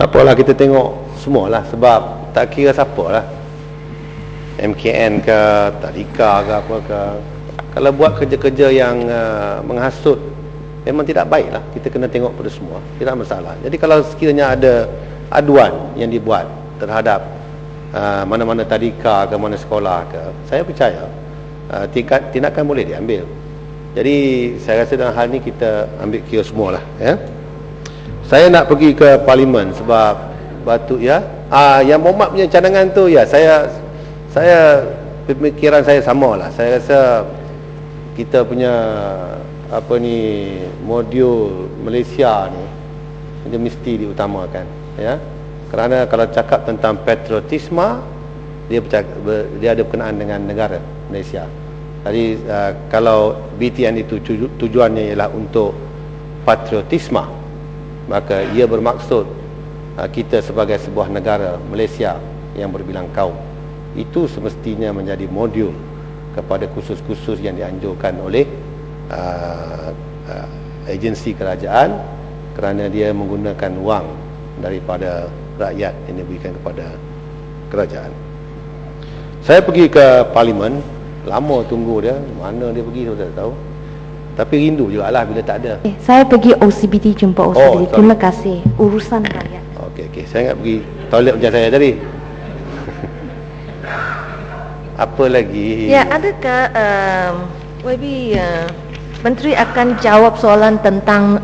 Tak apalah, kita tengok semualah, sebab tak kira siapa lah, MKN ke, Tadika ke apa ke. Kalau buat kerja-kerja yang menghasut, memang tidak baik lah. Kita kena tengok pada semua, tidak masalah. Jadi kalau sekiranya ada aduan yang dibuat terhadap mana-mana tadika ke, mana sekolah ke, saya percaya tindakan boleh diambil. Jadi saya rasa dalam hal ni kita ambil kira semualah, ya. Saya nak pergi ke parlimen sebab batu, ya. Yang Momat punya cadangan tu, ya, saya pemikiran saya samalah. Saya rasa kita punya modul Malaysia ni dia mesti diutamakan, ya. Kerana kalau cakap tentang patriotisme, dia ada berkenaan dengan negara Malaysia. Jadi kalau BTN itu tujuannya ialah untuk patriotisme, maka ia bermaksud kita sebagai sebuah negara Malaysia yang berbilang kaum, itu semestinya menjadi modul kepada kursus-kursus yang dianjurkan oleh agensi kerajaan, kerana dia menggunakan wang daripada rakyat yang diberikan kepada kerajaan. Saya pergi ke parlimen, lama tunggu dia, mana dia pergi saya tak tahu. Tapi rindu jugalah bila tak ada. Saya pergi OCBD, jumpa OCBD. Terima kasih. Urusan rakyat. Okey, saya nak pergi toilet macam saya tadi. Apa lagi? Ya, adakah YB Menteri akan jawab soalan tentang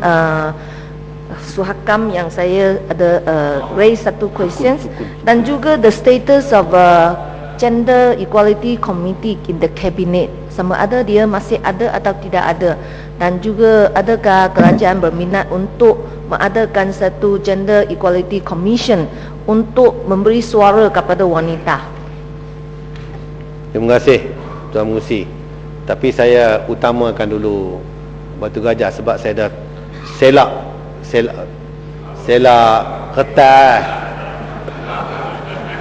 Suhakam yang saya ada raise satu questions, dan juga the status of Gender Equality Committee in the Cabinet, sama ada dia masih ada atau tidak ada, dan juga adakah kerajaan berminat untuk mengadakan satu Gender Equality Commission untuk memberi suara kepada wanita. Terima kasih Tuan Musi. Tapi saya utamakan dulu Batu Gajah sebab saya dah selak kertas.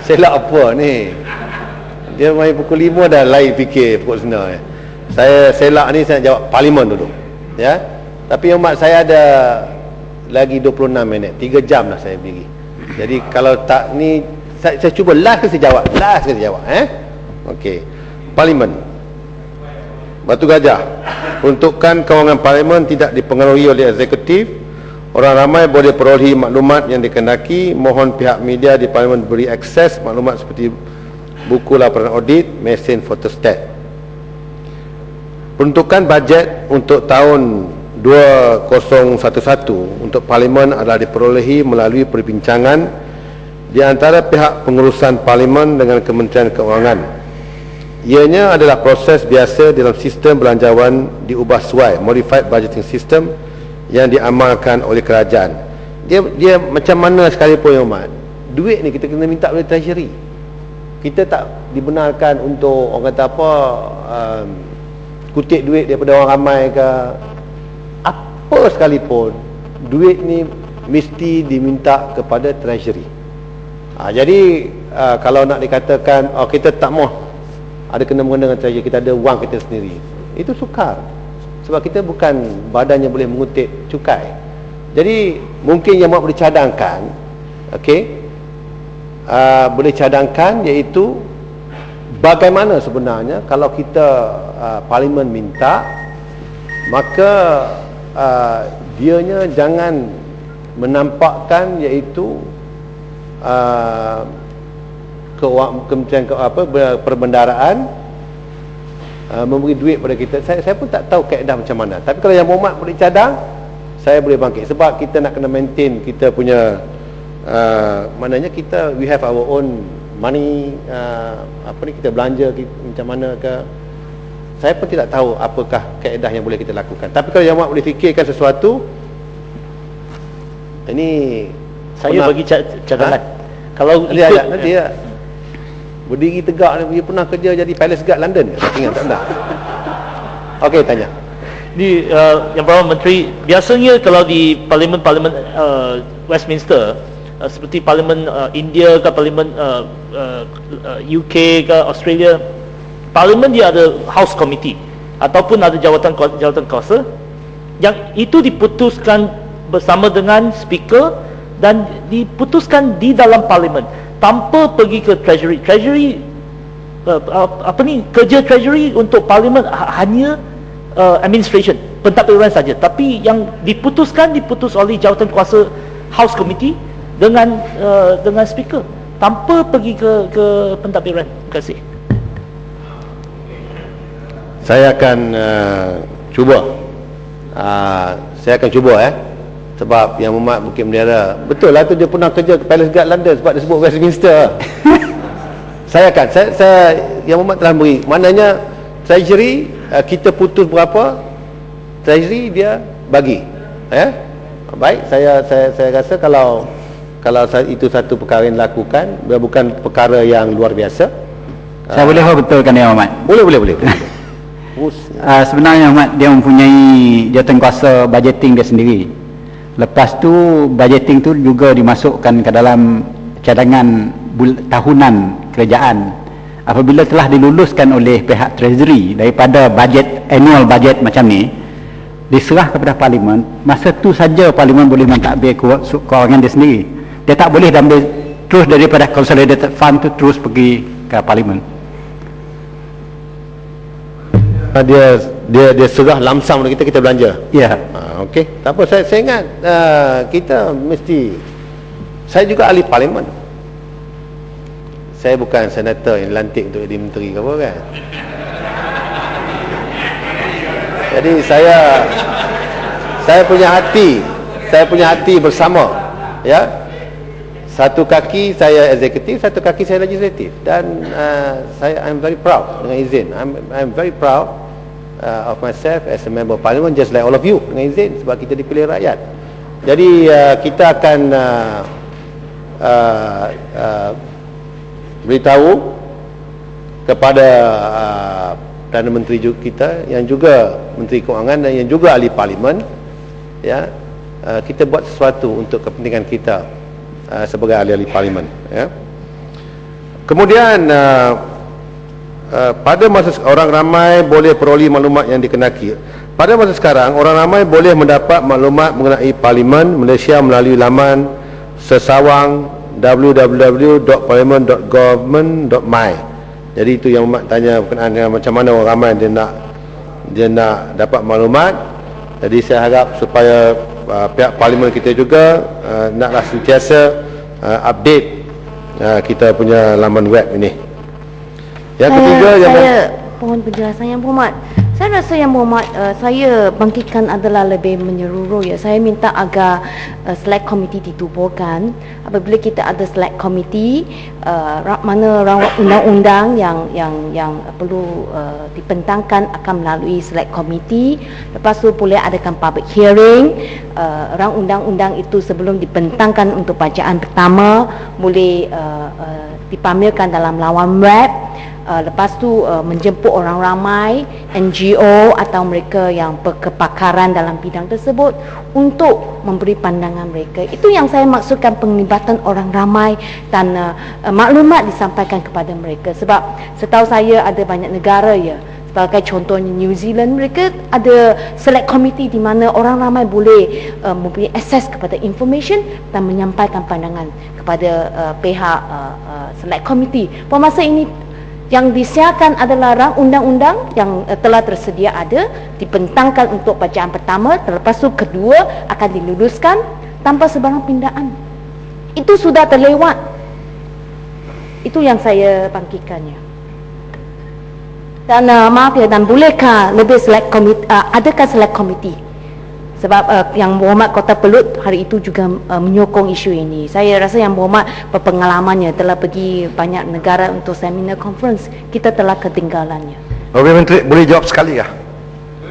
Selak apa ni? Dia main pukul 5 dah lain fikir pukul senar. Saya selak ni saya nak jawab parlimen dulu, ya. Tapi umat saya ada lagi 26 minit, 3 jam dah saya berdiri. Jadi kalau tak ni saya cuba last ke saya jawab, Okey. Parlimen. Batu Gajah. Peruntukan kewangan parlimen tidak dipengaruhi oleh eksekutif. Orang ramai boleh perolehi maklumat yang dikehendaki. Mohon pihak media di parlimen beri akses maklumat seperti buku laporan audit, mesin fotostat. Peruntukan bajet untuk tahun 2011 untuk parlimen adalah diperolehi melalui perbincangan di antara pihak pengurusan parlimen dengan Kementerian Keuangan. Ianya adalah proses biasa dalam sistem belanjawan diubah suai, modified budgeting system yang diamalkan oleh kerajaan. Dia macam mana sekalipun, ya umat, duit ni kita kena minta oleh treasury. Kita tak dibenarkan untuk orang kata apa, kutip duit daripada orang ramai ke apa sekalipun. Duit ni mesti diminta kepada treasury. Jadi kalau nak dikatakan kita tak mahu ada kena-mengena dengan treasury, kita ada wang kita sendiri, itu sukar. Sebab kita bukan badan yang boleh mengutip cukai. Jadi mungkin yang mahu boleh cadangkan, boleh cadangkan, iaitu bagaimana sebenarnya kalau kita parlimen minta, maka dianya jangan menampakkan iaitu Kementerian Perbendaraan memberi duit pada kita. Saya pun tak tahu kaedah macam mana. Tapi kalau yang Momat boleh cadang, saya boleh bangkit. Sebab kita nak kena maintain kita punya maknanya kita, we have our own money, kita belanja macam mana ke. Saya pun tidak tahu apakah kaedah yang boleh kita lakukan. Tapi kalau yang Momat boleh fikirkan sesuatu, ini saya bagi cadangan. Kalau nanti berdiri tegak ni, dia pernah kerja jadi palace guard London ke? Tak ingat, tak pernah. Okey, tanya. Yang pertama, Menteri, biasanya kalau di parlimen-parlimen Westminster, seperti parlimen India ke parlimen UK ke Australia, parlimen dia ada House Committee ataupun ada jawatan kuasa yang itu diputuskan bersama dengan speaker dan diputuskan di dalam parlimen tanpa pergi ke treasury. Kerja treasury untuk parlimen hanya administration, pentadbiran saja. Tapi yang diputus oleh jawatan kuasa House Committee dengan speaker tanpa pergi ke pentadbiran. Terima kasih. Saya akan cuba. Saya akan cuba sebab Yang Berhormat Bukit Bendera, betul lah tu dia pernah kerja ke Palace Guard London sebab dia sebut Westminster. saya Yang Berhormat telah beri, maknanya treasury kita putus berapa, treasury dia bagi. Baik, saya rasa kalau itu satu perkara yang dilakukan, dia bukan perkara yang luar biasa. Saya boleh betulkan Yang Berhormat? Boleh. Sebenarnya Yang Berhormat, dia mempunyai jawatankuasa budgeting dia sendiri. Lepas tu budgeting tu juga dimasukkan ke dalam cadangan tahunan kerajaan. Apabila telah diluluskan oleh pihak treasury daripada annual budget macam ni, diserah kepada parlimen, masa tu saja parlimen boleh mentadbir kewangan dia sendiri. Dia tak boleh ambil terus daripada consolidated fund tu terus pergi ke parlimen. Dia serah lamsam untuk kita belanja. Ya. Okey. Tak apa, saya ingat kita mesti, saya juga ahli parlimen. Saya bukan senator yang lantik untuk jadi menteri ke apa kan. Jadi saya punya hati bersama, ya. Satu kaki saya eksekutif, satu kaki saya legislatif, dan I'm very proud, dengan izin, I'm very proud of myself as a member of parliament, just like all of you, dengan izin, sebab kita dipilih rakyat. Jadi kita akan beritahu kepada Perdana Menteri kita yang juga Menteri Kewangan dan yang juga ahli parlimen, ya, kita buat sesuatu untuk kepentingan kita sebagai ahli-ahli parlimen, ya. Kemudian pada masa orang ramai boleh peroleh maklumat yang dikenaki. Pada masa sekarang orang ramai boleh mendapat maklumat mengenai Parlimen Malaysia melalui laman sesawang www.parliament.government.my. Jadi itu yang Mak tanya berkenaan dengan macam mana orang ramai dia nak dapat maklumat. Jadi saya harap supaya pihak parlimen kita juga naklah sentiasa update kita punya laman web ini. Yang ketiga, saya mohon penjelasan Yang Berhormat. Saya rasa Yang Berhormat, saya bangkitkan adalah lebih menyeluruh, ya. Saya minta agar select committee ditubuhkan. Apabila kita ada select committee, mana undang-undang yang perlu dibentangkan akan melalui select committee. Lepas tu boleh adakan public hearing. Rang undang-undang itu sebelum dibentangkan untuk bacaan pertama boleh dipamerkan dalam laman web. Lepas tu menjemput orang ramai, NGO atau mereka yang berkepakaran dalam bidang tersebut untuk memberi pandangan mereka. Itu yang saya maksudkan, penglibatan orang ramai dan maklumat disampaikan kepada mereka. Sebab setahu saya ada banyak negara, ya, sebagai contohnya New Zealand, mereka ada select committee di mana orang ramai boleh mempunyai akses kepada information dan menyampaikan pandangan kepada pihak select committee. Pada masa ini yang disiarkan adalah rang undang-undang yang telah tersedia ada, dibentangkan untuk bacaan pertama, lepas tu kedua akan diluluskan tanpa sebarang pindaan. Itu sudah terlewat. Itu yang saya bangkitkannya. Dan maaf ya, dan bolehkah lebih select committee, adakah select committee? Sebab Yang Berhormat Kota Perlut hari itu juga menyokong isu ini. Saya rasa Yang Berhormat berpengalamannya, telah pergi banyak negara untuk seminar conference. Kita telah ketinggalannya. Okey, Menteri boleh jawab sekali ya?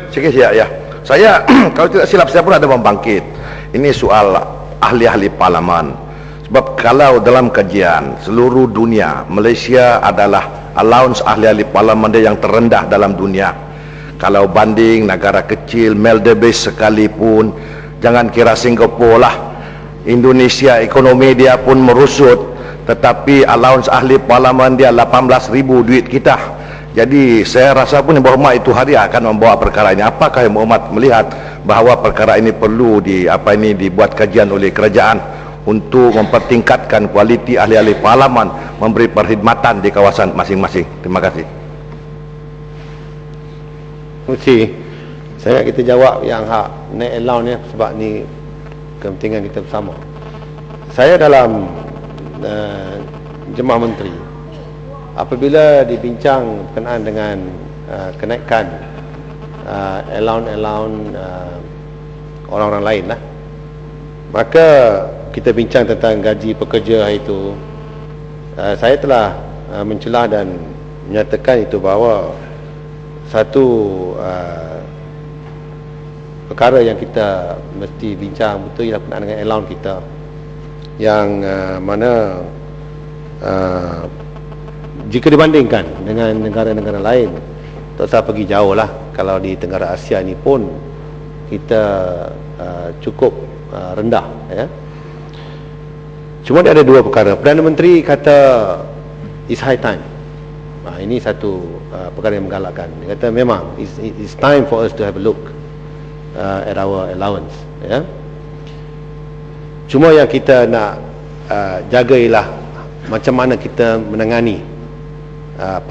Sikit ya. Saya kalau tidak silap saya pun ada membangkit. Ini soal ahli-ahli parlimen. Sebab kalau dalam kajian seluruh dunia, Malaysia adalah allowance ahli-ahli parlimen dia yang terendah dalam dunia. Kalau banding negara kecil Maldives sekalipun, jangan kira Singapura lah, Indonesia ekonomi dia pun merusut, tetapi allowance ahli parlimen dia 18,000 duit kita. Jadi saya rasa pun Yang Berhormat itu hari akan membawa perkara ini. Apakah Yang Berhormat melihat bahawa perkara ini perlu dibuat kajian oleh kerajaan untuk mempertingkatkan kualiti ahli-ahli parlimen memberi perkhidmatan di kawasan masing-masing. Terima kasih. Mesti saya nak kita jawab yang hak naik allowance ni sebab ni kepentingan kita bersama. Saya dalam Jemaah Menteri, apabila dibincang berkenaan dengan kenaikan allowance orang-orang lain lah, maka kita bincang tentang gaji pekerja hari itu. Saya telah mencelah dan menyatakan itu bahawa satu perkara yang kita mesti bincang betul ialah berkenaan dengan allowance kita, yang mana jika dibandingkan dengan negara-negara lain, tak usah pergi jauh lah, kalau di Tenggara Asia ni pun kita cukup rendah, ya. Cuma dia ada dua perkara. Perdana Menteri kata it's high time. Ini satu perkara yang menggalakkan. Dia kata memang it's time for us to have a look at our allowance, ya. Cuma yang kita nak jaga ialah macam mana kita menangani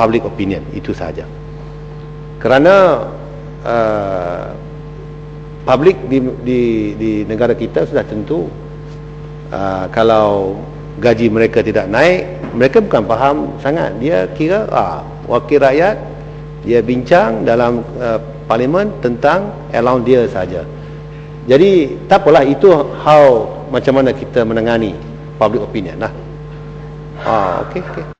public opinion, itu sahaja. Kerana public di negara kita sudah tentu kalau gaji mereka tidak naik, mereka bukan faham sangat. Dia kira wakil rakyat, dia bincang dalam parlimen tentang allowance dia saja. Jadi tak apalah, itu how macam mana kita menangani public opinion lah. Okey.